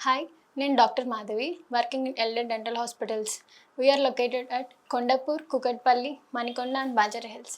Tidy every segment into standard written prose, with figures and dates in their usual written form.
Hi, నేను doctor Madhavi, working in elder dental hospitals. We are located at Kondapur, Kukatpalli, Manikonda and Banjara Hills.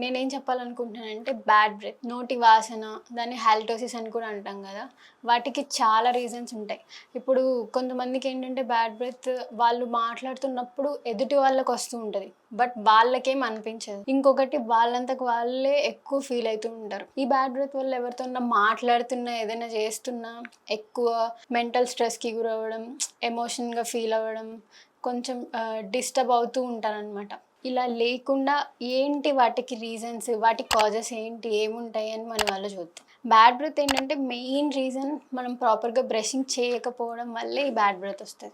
నేనేం చెప్పాలనుకుంటున్నానంటే bad breath, నోటి వాసన, దాన్ని హాల్టోసిస్ అని కూడా అంటాం కదా. వాటికి చాలా రీజన్స్ ఉంటాయి. ఇప్పుడు కొంతమందికి ఏంటంటే బ్యాడ్ బ్రెత్ వాళ్ళు మాట్లాడుతున్నప్పుడు ఎదుటి వాళ్ళకి వస్తూ ఉంటుంది, బట్ వాళ్ళకేం అనిపించదు. ఇంకొకటి వాళ్ళంతకు వాళ్ళే ఎక్కువ ఫీల్ అవుతూ ఉంటారు. ఈ బ్యాడ్ బ్రెత్ వల్ల ఎవరితో మాట్లాడుతున్నా, ఏదైనా చేస్తున్నా ఎక్కువ మెంటల్ స్ట్రెస్కి గురవ్వడం, ఎమోషన్గా ఫీల్ అవ్వడం, కొంచెం డిస్టర్బ్ అవుతూ ఉంటారనమాట. ఇలా లేకుండా ఏంటి వాటికి రీజన్స్, వాటి కాజెస్ ఏంటి, ఏముంటాయి అని మనం వాళ్ళు చూద్దాం. బ్యాడ్ బ్రెత్ ఏంటంటే మెయిన్ రీజన్ మనం ప్రాపర్గా బ్రషింగ్ చేయకపోవడం వల్లే ఈ బ్యాడ్ బ్రెత్ వస్తుంది.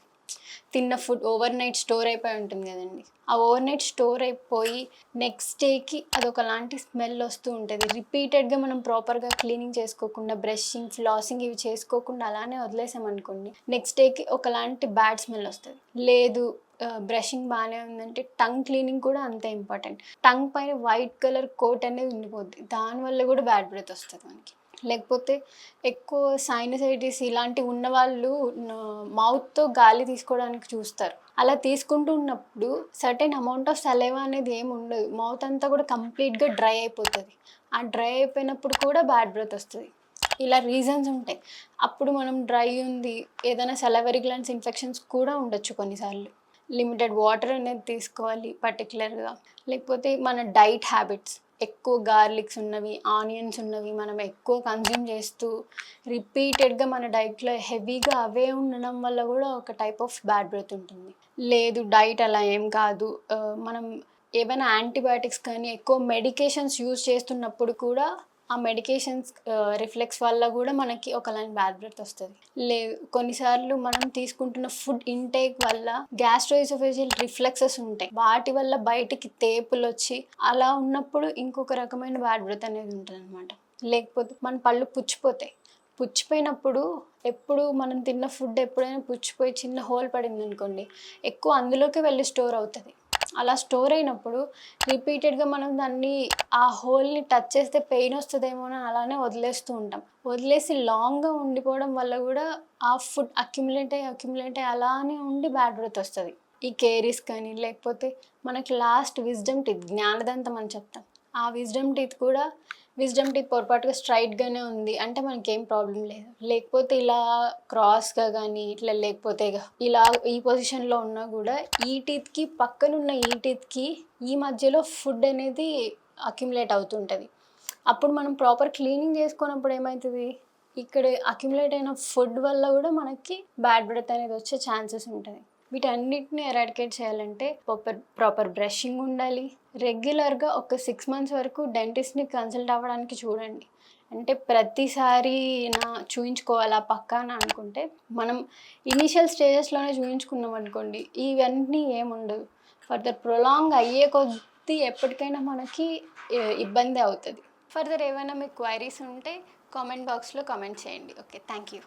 తిన్న ఫుడ్ ఓవర్ నైట్ స్టోర్ అయిపోయి ఉంటుంది కదండి. ఆ ఓవర్ నైట్ స్టోర్ అయిపోయి నెక్స్ట్ డేకి అదొకలాంటి స్మెల్ వస్తూ ఉంటుంది. రిపీటెడ్గా మనం ప్రాపర్గా క్లీనింగ్ చేసుకోకుండా, బ్రషింగ్, ఫ్లాసింగ్ ఇవి చేసుకోకుండా అలానే వదిలేసామనుకోండి, నెక్స్ట్ డేకి ఒకలాంటి బ్యాడ్ స్మెల్ వస్తుంది. లేదు బ్రషింగ్ బాగానే ఉందంటే టంగ్ క్లీనింగ్ కూడా అంతే ఇంపార్టెంట్. టంగ్ పైన వైట్ కలర్ కోట్ అనేది ఉండిపోద్ది, దానివల్ల కూడా బ్యాడ్ బ్రెత్ వస్తుంది మనకి. లేకపోతే ఎక్కువ సైనసైటిస్ ఇలాంటివి ఉన్నవాళ్ళు మౌత్తో గాలి తీసుకోవడానికి చూస్తారు. అలా తీసుకుంటూ ఉన్నప్పుడు సర్టెన్ అమౌంట్ ఆఫ్ సలైవా అనేది ఏమి ఉండదు, మౌత్ అంతా కూడా కంప్లీట్గా డ్రై అయిపోతుంది. ఆ డ్రై అయిపోయినప్పుడు కూడా బ్యాడ్ బ్రెత్ వస్తుంది. ఇలా రీజన్స్ ఉంటాయి. అప్పుడు మనం డ్రై ఉంది, ఏదైనా సెలవరీ గ్లాండ్స్ ఇన్ఫెక్షన్స్ కూడా ఉండొచ్చు కొన్నిసార్లు. లిమిటెడ్ వాటర్ అనేది తీసుకోవాలి పర్టికులర్గా. లేకపోతే మన డైట్ హ్యాబిట్స్, ఎక్కువ గార్లిక్స్ ఉన్నవి, ఆనియన్స్ ఉన్నవి మనం ఎక్కువ కన్జ్యూమ్ చేస్తూ రిపీటెడ్గా మన డైట్లో హెవీగా అవే ఉండడం వల్ల కూడా ఒక టైప్ ఆఫ్ బ్యాడ్ బ్రెత్ ఉంటుంది. లేదు డైట్ అలా ఏం కాదు, మనం ఏమైనా యాంటీబయాటిక్స్ కానీ ఎక్కువ మెడికేషన్స్ యూజ్ చేస్తున్నప్పుడు కూడా ఆ మెడికేషన్స్ రిఫ్లెక్స్ వల్ల కూడా మనకి ఒకలాంటి బ్యాడ్ బ్రెత్ వస్తుంది. లేదు కొన్నిసార్లు మనం తీసుకుంటున్న ఫుడ్ ఇంటేక్ వల్ల గ్యాస్ట్రోఎసోఫేజియల్ రిఫ్లెక్సెస్ ఉంటాయి, వాటి వల్ల బయటికి తేపులు వచ్చి అలా ఉన్నప్పుడు ఇంకొక రకమైన బ్యాడ్ బ్రెత్ అనేది ఉంటుంది అనమాట. లేకపోతే మన పళ్ళు పుచ్చిపోయినప్పుడు ఎప్పుడు మనం తిన్న ఫుడ్ ఎప్పుడైనా పుచ్చిపోయి చిన్న హోల్ పడింది అనుకోండి, ఎక్కువ అందులోకి వెళ్ళి స్టోర్ అవుతుంది. అలా స్టోర్ అయినప్పుడు రిపీటెడ్గా మనం దాన్ని ఆ హోల్ని టచ్ చేస్తే పెయిన్ వస్తుందేమో అని అలానే వదిలేస్తూ ఉంటాం. వదిలేసి లాంగ్గా ఉండిపోవడం వల్ల కూడా ఆ ఫుడ్ అక్యుములేట్ అయ్యి అలానే ఉండి బ్యాడ్ బ్రెత్ వస్తుంది. ఈ కేరీస్ కానీ లేకపోతే మనకి లాస్ట్ విజ్డమ్ టీత్, జ్ఞానదంతం అని చెప్తాం, ఆ విజ్డమ్ టీత్ పొరపాటుగా స్ట్రైట్గానే ఉంది అంటే మనకేం ప్రాబ్లం లేదు. లేకపోతే ఇలా క్రాస్గా కానీ ఇట్లా లేకపోతే ఇలా ఈ పొజిషన్లో ఉన్నా కూడా ఈ టీత్కి పక్కనున్న ఈ టీత్కి ఈ మధ్యలో ఫుడ్ అనేది అక్యుములేట్ అవుతుంటుంది. అప్పుడు మనం ప్రాపర్ క్లీనింగ్ చేసుకున్నప్పుడు ఏమవుతుంది, ఇక్కడ అక్యుములేట్ అయిన ఫుడ్ వల్ల కూడా మనకి బ్యాడ్ బ్రెత్ అనేది వచ్చే ఛాన్సెస్ ఉంటుంది. వీటన్నిటిని ఎరాడికేట్ చేయాలంటే ప్రాపర్ బ్రషింగ్ ఉండాలి. రెగ్యులర్గా ఒక 6 months వరకు డెంటిస్ట్ని కన్సల్ట్ అవ్వడానికి చూడండి. అంటే ప్రతిసారి చూయించుకోవాలా పక్కాన అనుకుంటే మనం ఇనీషియల్ స్టేజెస్లోనే చూయించుకున్నాం అనుకోండి, ఇవన్నీ ఏముండదు. ఫర్దర్ ప్రొలాంగ్ అయ్యే కొద్దీ ఎప్పటికైనా మనకి ఇబ్బంది అవుతుంది. ఫర్దర్ ఏమైనా మీకు క్వైరీస్ ఉంటే కామెంట్ బాక్స్లో కామెంట్ చేయండి. Okay, thank you.